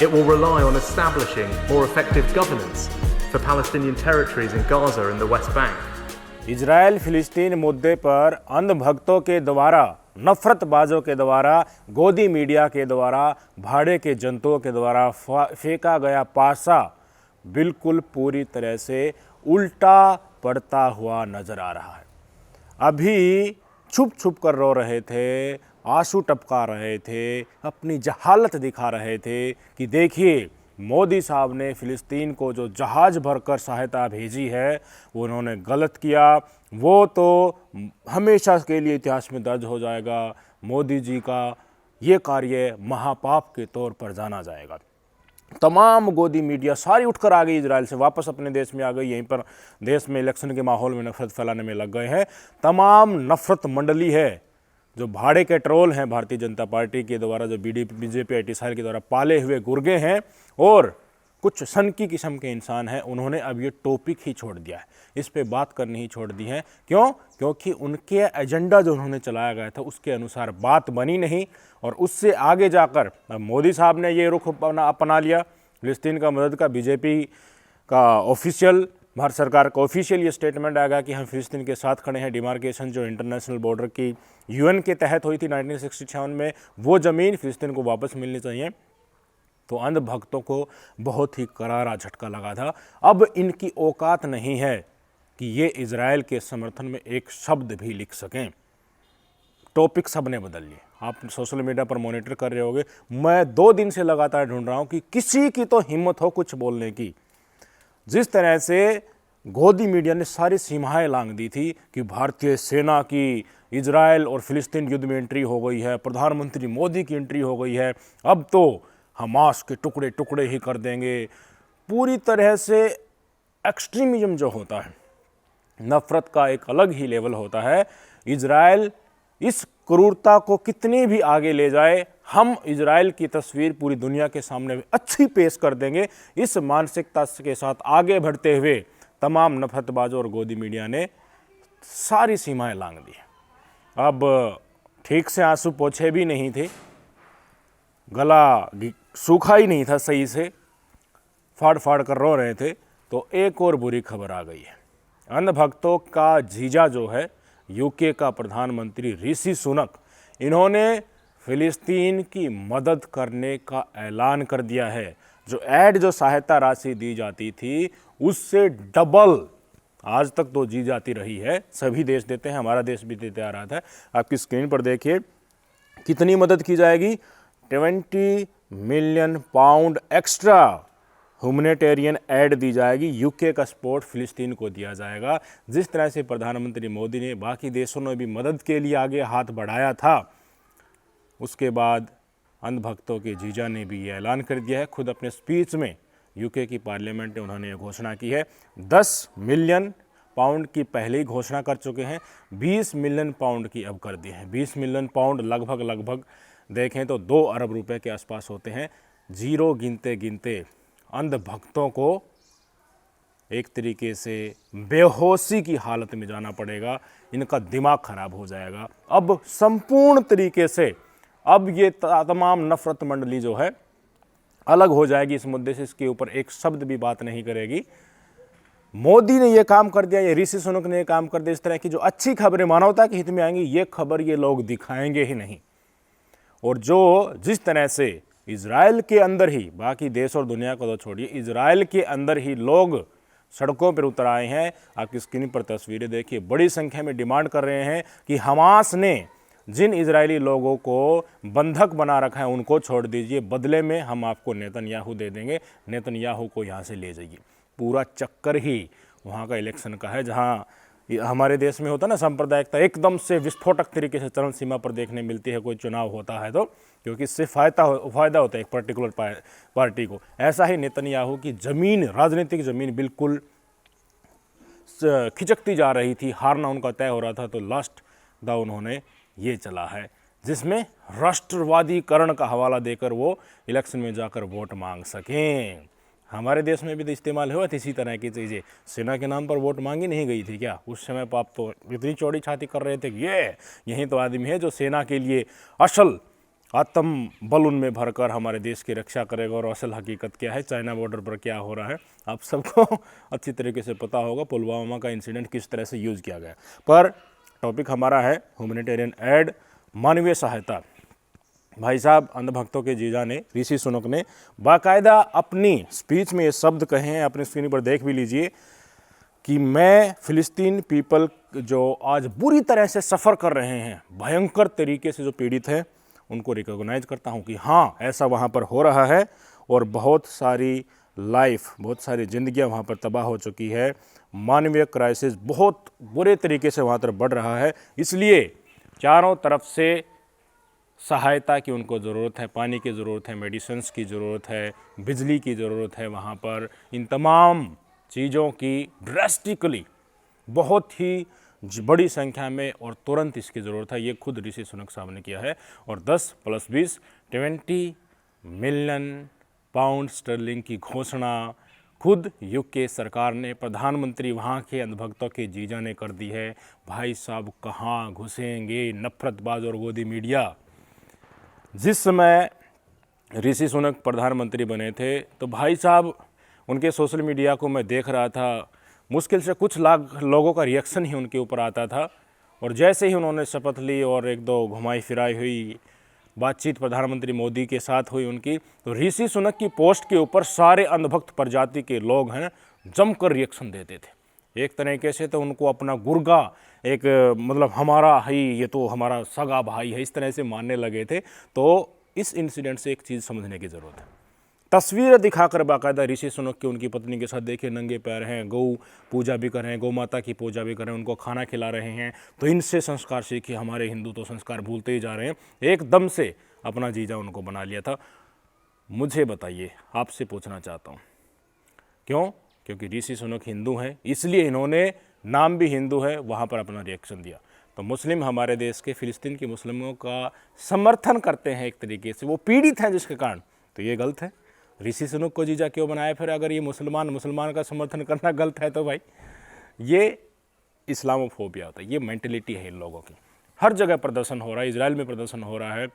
It will rely on establishing more effective governance for Palestinian territories in Gaza and the West Bank. Israel फिलिस्तीन मुद्दे पर अंधभक्तों के द्वारा, नफरतबाजों के द्वारा, गोदी मीडिया के द्वारा, भाड़े के जंतुओं के द्वारा फेंका गया पासा बिल्कुल पूरी तरह से उल्टा पड़ता हुआ नजर आ रहा है। अभी छुप छुप कर रो रहे थे, आंसू टपका रहे थे, अपनी जहालत दिखा रहे थे कि देखिए मोदी साहब ने फ़िलिस्तीन को जो जहाज़ भरकर सहायता भेजी है वो उन्होंने गलत किया, वो तो हमेशा के लिए इतिहास में दर्ज हो जाएगा। मोदी जी का ये कार्य महापाप के तौर पर जाना जाएगा। तमाम गोदी मीडिया सारी उठकर आ गई, इजराइल से वापस अपने देश में आ गई। यहीं पर देश में इलेक्शन के माहौल में नफरत फैलाने में लग गए हैं। तमाम नफरत मंडली है जो भाड़े के ट्रोल हैं भारतीय जनता पार्टी के द्वारा, जो बीजेपी आईटी के द्वारा पाले हुए गुर्गे हैं और कुछ सनकी किस्म के इंसान हैं, उन्होंने अब ये टॉपिक ही छोड़ दिया है, इस पे बात करनी ही छोड़ दी है। क्यों? क्योंकि उनके एजेंडा जो उन्होंने चलाया गया था उसके अनुसार बात बनी नहीं और उससे आगे जाकर मोदी साहब ने ये रुख अपना लिया। फिलिस्तीन का मदद का बीजेपी का ऑफिशियल, भारत सरकार का ऑफिशियल ये स्टेटमेंट आ गया कि हम फिलिस्तीन के साथ खड़े हैं। डिमार्केशन जो इंटरनेशनल बॉर्डर की यूएन के तहत हुई थी 1967 में, वो ज़मीन फिलिस्तीन को वापस मिलनी चाहिए। तो अंधभक्तों को बहुत ही करारा झटका लगा था। अब इनकी औकात नहीं है कि ये इजराइल के समर्थन में एक शब्द भी लिख सकें। टॉपिक सब ने बदल लिए। आप सोशल मीडिया पर मॉनिटर कर रहे होंगे, मैं 2 दिन से लगातार ढूंढ रहा हूँ कि किसी की तो हिम्मत हो कुछ बोलने की। जिस तरह से गोदी मीडिया ने सारी सीमाएं लांघ दी थी कि भारतीय सेना की इजराइल और फिलिस्तीन युद्ध में एंट्री हो गई है, प्रधानमंत्री मोदी की एंट्री हो गई है, अब तो हमास के टुकड़े टुकड़े ही कर देंगे। पूरी तरह से एक्सट्रीमिज्म जो होता है, नफरत का एक अलग ही लेवल होता है। इजराइल इस क्रूरता को कितनी भी आगे ले जाए, हम इजराइल की तस्वीर पूरी दुनिया के सामने अच्छी पेश कर देंगे। इस मानसिकता के साथ आगे बढ़ते हुए तमाम नफरतबाजों और गोदी मीडिया ने सारी सीमाएं लांघ दी। अब ठीक से आंसू पोंछे भी नहीं थे, गला सूखा ही नहीं था सही से, फाड़ फाड़ कर रो रहे थे। तो एक और बुरी खबर आ गई है। अंधभक्तों का जीजा जो है यूके का प्रधानमंत्री ऋषि सुनक, इन्होंने फिलिस्तीन की मदद करने का ऐलान कर दिया है। जो सहायता राशि दी जाती थी उससे डबल आज तक तो दी जाती रही है, सभी देश देते हैं, हमारा देश भी देते आ रहा था। आपकी स्क्रीन पर देखिए कितनी मदद की जाएगी। 20 million pound extra humanitarian aid दी जाएगी। यूके का सपोर्ट फिलिस्तीन को दिया जाएगा। जिस तरह से प्रधानमंत्री मोदी ने बाकी देशों ने भी मदद के लिए आगे हाथ बढ़ाया था, उसके बाद अंधभक्तों के जीजा ने भी ये ऐलान कर दिया है। खुद अपने स्पीच में यूके की पार्लियामेंट में उन्होंने ये घोषणा की है। 10 मिलियन पाउंड की पहले ही घोषणा कर चुके हैं, 20 मिलियन पाउंड की अब कर दी है। 20 मिलियन पाउंड लगभग देखें तो 2 अरब रुपए के आसपास होते हैं। जीरो गिनते गिनते अंधभक्तों को एक तरीके से बेहोशी की हालत में जाना पड़ेगा, इनका दिमाग खराब हो जाएगा। अब संपूर्ण तरीके से अब ये तमाम नफरत मंडली जो है अलग हो जाएगी इस मुद्दे से, इसके ऊपर एक शब्द भी बात नहीं करेगी। मोदी ने ये काम कर दिया, ये ऋषि सुनक ने ये काम कर दिया। इस तरह की जो अच्छी खबरें मानवता के हित में आएंगी, ये खबर ये लोग दिखाएंगे ही नहीं। और जो जिस तरह से इजराइल के अंदर ही, बाकी देश और दुनिया को तो छोड़िए, इजराइल के अंदर ही लोग सड़कों पर उतर आए हैं। आपकी स्क्रीन पर तस्वीरें देखिए, बड़ी संख्या में डिमांड कर रहे हैं कि हमास ने जिन इजरायली लोगों को बंधक बना रखा है उनको छोड़ दीजिए, बदले में हम आपको नेतन्याहू दे देंगे, नेतन्याहू को यहाँ से ले जाइए। पूरा चक्कर ही वहाँ का इलेक्शन का है, जहाँ हमारे देश में होता है ना सांप्रदायिकता, एकदम से विस्फोटक तरीके से चरम सीमा पर देखने मिलती है कोई चुनाव होता है तो, क्योंकि इससे फ़ायदा होता है एक पर्टिकुलर पार्टी को। ऐसा ही नेतन्याहू की ज़मीन, राजनीतिक ज़मीन बिल्कुल खिचकती जा रही थी, हारना उनका तय हो रहा था। तो लास्ट दाव उन्होंने ये चला है, जिसमें राष्ट्रवादीकरण का हवाला देकर वो इलेक्शन में जाकर वोट मांग सकें। हमारे देश में भी तो इस्तेमाल हुआ था इसी तरह की चीज़ें। सेना के नाम पर वोट मांगी नहीं गई थी क्या? उस समय आप तो इतनी चौड़ी छाती कर रहे थे कि यही तो आदमी है जो सेना के लिए असल आत्म बल उनमें भरकर हमारे देश की रक्षा करेगा। और असल हकीकत क्या है, चाइना बॉर्डर पर क्या हो रहा है, आप सबको अच्छी तरीके से पता होगा। पुलवामा का इंसिडेंट किस तरह से यूज़ किया गया। पर टॉपिक हमारा है ह्यूमैनिटेरियन एड, मानवीय सहायता। भाई साहब अंधभक्तों के जीजा ने, ऋषि सुनक ने बाकायदा अपनी स्पीच में ये शब्द कहे हैं, अपनी स्क्रीन पर देख भी लीजिए, कि मैं फिलिस्तीन पीपल जो आज बुरी तरह से सफ़र कर रहे हैं, भयंकर तरीके से जो पीड़ित हैं, उनको रिकॉग्नाइज करता हूं कि हाँ ऐसा वहाँ पर हो रहा है और बहुत सारी लाइफ, बहुत सारी ज़िंदगियाँ वहाँ पर तबाह हो चुकी है। मानवीय क्राइसिस बहुत बुरे तरीके से वहाँ तरफ बढ़ रहा है। इसलिए चारों तरफ से सहायता की उनको ज़रूरत है, पानी की ज़रूरत है, मेडिसिन्स की ज़रूरत है, बिजली की ज़रूरत है। वहाँ पर इन तमाम चीज़ों की ड्रास्टिकली बहुत ही बड़ी संख्या में और तुरंत इसकी ज़रूरत है। ये खुद ऋषि सुनक साहब ने किया है। और 10 + 20 20 मिलियन पाउंड स्टर्लिंग की घोषणा खुद यूके सरकार ने, प्रधानमंत्री वहाँ के अंधभक्तों के जीजा ने कर दी है। भाई साहब कहाँ घुसेंगे नफरतबाज और गोदी मीडिया। जिस समय ऋषि सुनक प्रधानमंत्री बने थे तो भाई साहब उनके सोशल मीडिया को मैं देख रहा था, मुश्किल से कुछ लाख लोगों का रिएक्शन ही उनके ऊपर आता था। और जैसे ही उन्होंने शपथ ली और 1-2 घुमाई फिराई हुई, बातचीत प्रधानमंत्री मोदी के साथ हुई उनकी, तो ऋषि सुनक की पोस्ट के ऊपर सारे अंधभक्त प्रजाति के लोग हैं जमकर रिएक्शन देते थे। एक तरीके से तो उनको अपना गुर्गा, एक मतलब हमारा ही, ये तो हमारा सगा भाई है, इस तरह से मानने लगे थे। तो इस इंसिडेंट से एक चीज़ समझने की ज़रूरत है। तस्वीरें दिखाकर बाकायदा ऋषि सुनक के उनकी पत्नी के साथ देखिए नंगे पैर हैं, गौ पूजा भी कर रहे हैं, गौ माता की पूजा भी कर रहे हैं, उनको खाना खिला रहे हैं। तो इनसे संस्कार सीखिए। हमारे हिंदू तो संस्कार भूलते ही जा रहे हैं। एकदम से अपना जीजा उनको बना लिया था। मुझे बताइए, आपसे पूछना चाहता हूँ, क्यों? क्योंकि ऋषि सुनक हिंदू हैं, इसलिए इन्होंने, नाम भी हिंदू है, वहाँ पर अपना रिएक्शन दिया। तो मुस्लिम हमारे देश के फिलिस्तीन के मुस्लिमों का समर्थन करते हैं एक तरीके से, वो पीड़ित हैं जिसके कारण, तो ये गलत है। ऋषि सुनक को जीजा क्यों बनाया? फिर अगर ये मुसलमान का समर्थन करना गलत है तो भाई ये इस्लामोफोबिया होता है, ये मेंटलिटी है इन लोगों की। हर जगह प्रदर्शन हो रहा है, इजराइल में प्रदर्शन हो रहा है,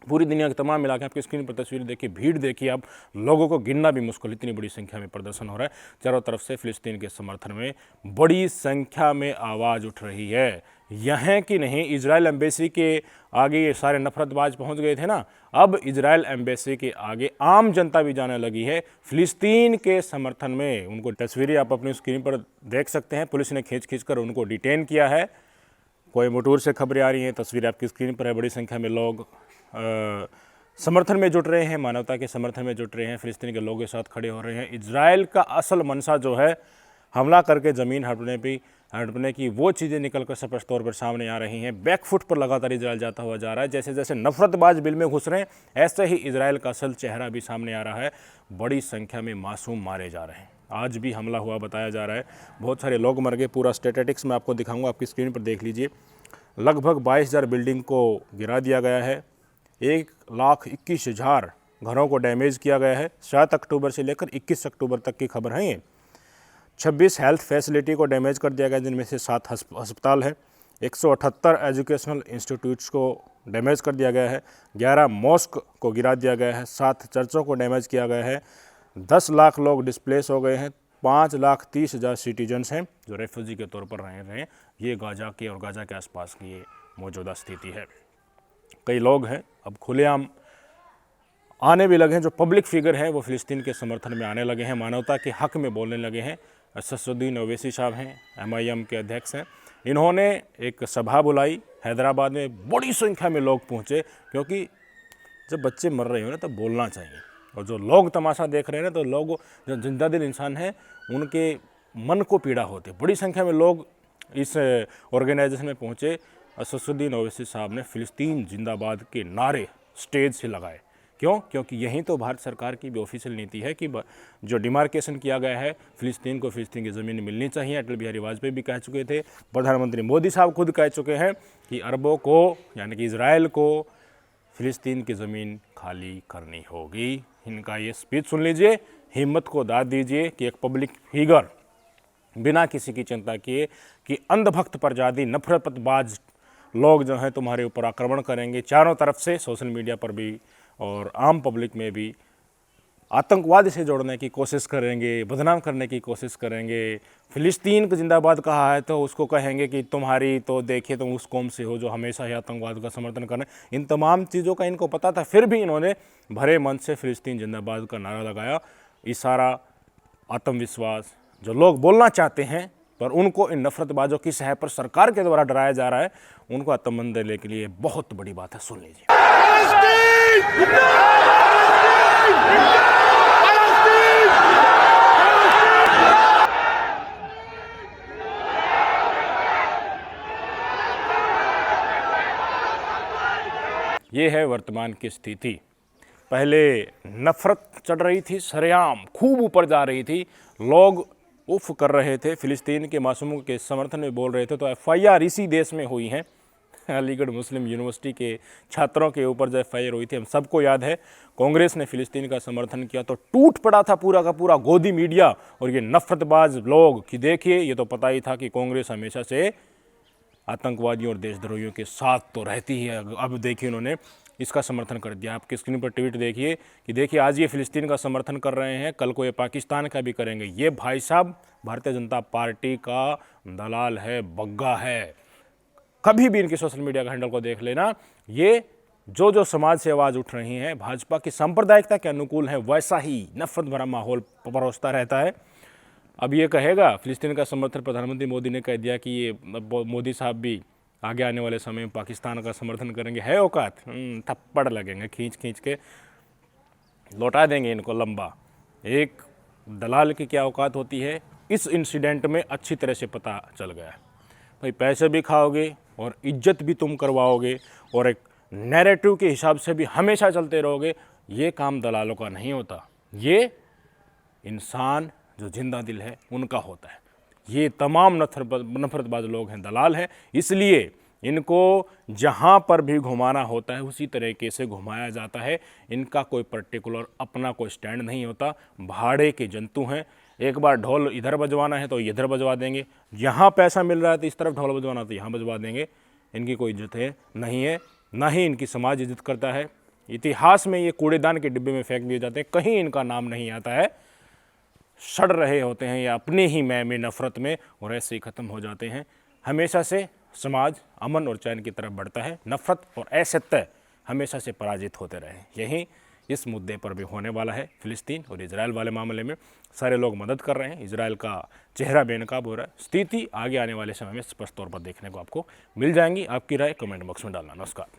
पूरी दुनिया के तमाम इलाके, आपकी स्क्रीन पर तस्वीर देखिए, भीड़ देखिए, आप लोगों को गिनना भी मुश्किल, इतनी बड़ी संख्या में प्रदर्शन हो रहा है। चारों तरफ से फिलिस्तीन के समर्थन में बड़ी संख्या में आवाज़ उठ रही है। यहाँ की नहीं, इजराइल एम्बेसी के आगे ये सारे नफरतबाज पहुंच गए थे ना, अब इजराइल एम्बेसी के आगे आम जनता भी जाने लगी है फिलिस्तीन के समर्थन में। उनको तस्वीरें आप अपनी स्क्रीन पर देख सकते हैं, पुलिस ने खींच कर उनको डिटेन किया है। कोयम्बटूर से खबरें आ रही हैं, तस्वीर आपकी स्क्रीन पर है। बड़ी संख्या में लोग समर्थन में जुट रहे हैं, मानवता के समर्थन में जुट रहे हैं, फिलिस्तीन के लोगों के साथ खड़े हो रहे हैं। इजराइल का असल मंशा जो है, हमला करके ज़मीन हड़पने की, वो चीज़ें निकल कर स्पष्ट तौर पर सामने आ रही हैं। बैकफुट पर लगातार इजराइल जाता हुआ जा रहा है। जैसे जैसे नफरतबाज बिल में घुस रहे हैं, ऐसे ही इजराइल का असल चेहरा भी सामने आ रहा है। बड़ी संख्या में मासूम मारे जा रहे हैं। आज भी हमला हुआ बताया जा रहा है, बहुत सारे लोग मर गए। पूरा स्टैटिस्टिक्स मैं आपको दिखाऊंगा, आपकी स्क्रीन पर देख लीजिए। लगभग 22,000 बिल्डिंग को गिरा दिया गया है, 1,21,000 घरों को डैमेज किया गया है। 7 अक्टूबर से लेकर 21 अक्टूबर तक की खबर है ये। 26 हेल्थ फैसिलिटी को डैमेज कर दिया गया, जिनमें से 7 अस्पताल है। 178 एजुकेशनल इंस्टीट्यूट्स को डैमेज कर दिया गया है। 11 मॉस्क को गिरा दिया गया है। 7 चर्चों को डैमेज किया गया है। 10 लाख लोग डिस्प्लेस हो गए हैं। 5,30,000 सिटीजन्स हैं जो रेफ्यूजी के तौर पर रह रहे हैं। ये गाजा के और गाजा के आसपास की ये मौजूदा स्थिति है। कई लोग हैं अब खुलेआम आने भी लगे हैं, जो पब्लिक फिगर हैं वो फिलिस्तीन के समर्थन में आने लगे हैं, मानवता के हक में बोलने लगे हैं। असदुद्दीन ओवैसी साहब हैं, MIM के अध्यक्ष हैं। इन्होंने एक सभा बुलाई हैदराबाद में, बड़ी संख्या में लोग पहुंचे, क्योंकि जब बच्चे मर रहे हो ना तब बोलना चाहिए। और जो लोग तमाशा देख रहे हैं ना, तो लोग जो जिंदा दिल इंसान हैं उनके मन को पीड़ा होती है। बड़ी संख्या में लोग इस ऑर्गेनाइजेशन में पहुंचे। असदुद्दीन ओवैसी साहब ने फिलिस्तीन जिंदाबाद के नारे स्टेज से लगाए। क्यों? क्योंकि यही तो भारत सरकार की भी ऑफिशियल नीति है कि जो डिमार्केशन किया गया है, फिलिस्तीन को फिलिस्तीन की ज़मीन मिलनी चाहिए। अटल बिहारी वाजपेयी भी कह चुके थे, प्रधानमंत्री मोदी साहब खुद कह चुके हैं कि अरबों को, यानी कि इजराइल को फिलिस्तीन की ज़मीन खाली करनी होगी। इनका ये स्पीच सुन लीजिए, हिम्मत को दाद दीजिए कि एक पब्लिक फिगर बिना किसी की चिंता किए कि अंधभक्त प्रजाति, नफरतबाज लोग जो हैं तुम्हारे ऊपर आक्रमण करेंगे। चारों तरफ से सोशल मीडिया पर भी और आम पब्लिक में भी आतंकवाद से जोड़ने की कोशिश करेंगे, बदनाम करने की कोशिश करेंगे। फ़िलिस्तीन को जिंदाबाद कहा है तो उसको कहेंगे कि तुम्हारी तो देखिए तुम उस कौम से हो जो हमेशा ही आतंकवाद का समर्थन कर रहे हैं। इन तमाम चीज़ों का इनको पता था, फिर भी इन्होंने भरे मन से फ़िलिस्तीन जिंदाबाद का नारा लगाया। इशारा आत्मविश्वास जो लोग बोलना चाहते हैं पर उनको इन नफरतबाजों की सह पर सरकार के द्वारा डराया जा रहा है, उनको आत्मबंध देने के लिए बहुत बड़ी बात है। सुन लीजिए। ये है वर्तमान की स्थिति। पहले नफरत चढ़ रही थी, सरेआम खूब ऊपर जा रही थी, लोग उफ कर रहे थे, फ़िलिस्तीन के मासूमों के समर्थन में बोल रहे थे। तो एफआईआर इसी देश में हुई हैं, अलीगढ़ मुस्लिम यूनिवर्सिटी के छात्रों के ऊपर जो एफआईआर हुई थी, हम सबको याद है। कांग्रेस ने फ़िलिस्तीन का समर्थन किया तो टूट पड़ा था पूरा का पूरा गोदी मीडिया और ये नफरतबाज लोग कि देखिए ये तो पता ही था कि कांग्रेस हमेशा से आतंकवादियों और देशद्रोहियों के साथ तो रहती है। अब देखिए उन्होंने इसका समर्थन कर दिया। आपके स्क्रीन पर ट्वीट देखिए कि देखिए आज ये फ़िलिस्तीन का समर्थन कर रहे हैं, कल को ये पाकिस्तान का भी करेंगे। ये भाई साहब भारतीय जनता पार्टी का दलाल है, बग्गा है। कभी भी इनके सोशल मीडिया का हैंडल को देख लेना। ये जो समाज से आवाज़ उठ रही हैं, भाजपा की सांप्रदायिकता के अनुकूल है, वैसा ही नफरत भरा माहौल परोसता रहता है। अब ये कहेगा फ़िलिस्तीन का समर्थन, प्रधानमंत्री मोदी ने कह दिया कि ये मोदी साहब भी आगे आने वाले समय में पाकिस्तान का समर्थन करेंगे। है औकात? थप्पड़ लगेंगे, खींच खींच के लौटा देंगे इनको लंबा। एक दलाल की क्या औकात होती है इस इंसिडेंट में अच्छी तरह से पता चल गया। भाई पैसे भी खाओगे और इज्जत भी तुम करवाओगे और एक नैरेटिव के हिसाब से भी हमेशा चलते रहोगे। ये काम दलालों का नहीं होता, ये इंसान जो जिंदा दिल है उनका होता है। ये तमाम नफरतबाज लोग हैं, दलाल हैं, इसलिए इनको जहाँ पर भी घुमाना होता है उसी तरीके से घुमाया जाता है। इनका कोई पर्टिकुलर अपना कोई स्टैंड नहीं होता, भाड़े के जंतु हैं। एक बार ढोल इधर बजवाना है तो इधर बजवा देंगे, यहाँ पैसा मिल रहा है तो इस तरफ ढोल बजवाना तो यहाँ बजवा देंगे। इनकी कोई इज्जत है नहीं है, ना ही इनकी समाज इज्जत करता है। इतिहास में ये कूड़ेदान के डिब्बे में फेंक दिए जाते हैं, कहीं इनका नाम नहीं आता है। सड़ रहे होते हैं या अपने ही मैं में नफरत में और ऐसे ही ख़त्म हो जाते हैं। हमेशा से समाज अमन और चैन की तरफ बढ़ता है, नफरत और असत्य हमेशा से पराजित होते रहे। यही इस मुद्दे पर भी होने वाला है। फ़िलिस्तीन और इजराइल वाले मामले में सारे लोग मदद कर रहे हैं, इजराइल का चेहरा बेनकाब हो रहा है। स्थिति आगे आने वाले समय में स्पष्ट तौर पर देखने को आपको मिल जाएंगी। आपकी राय कमेंट बॉक्स में डालना। नमस्कार।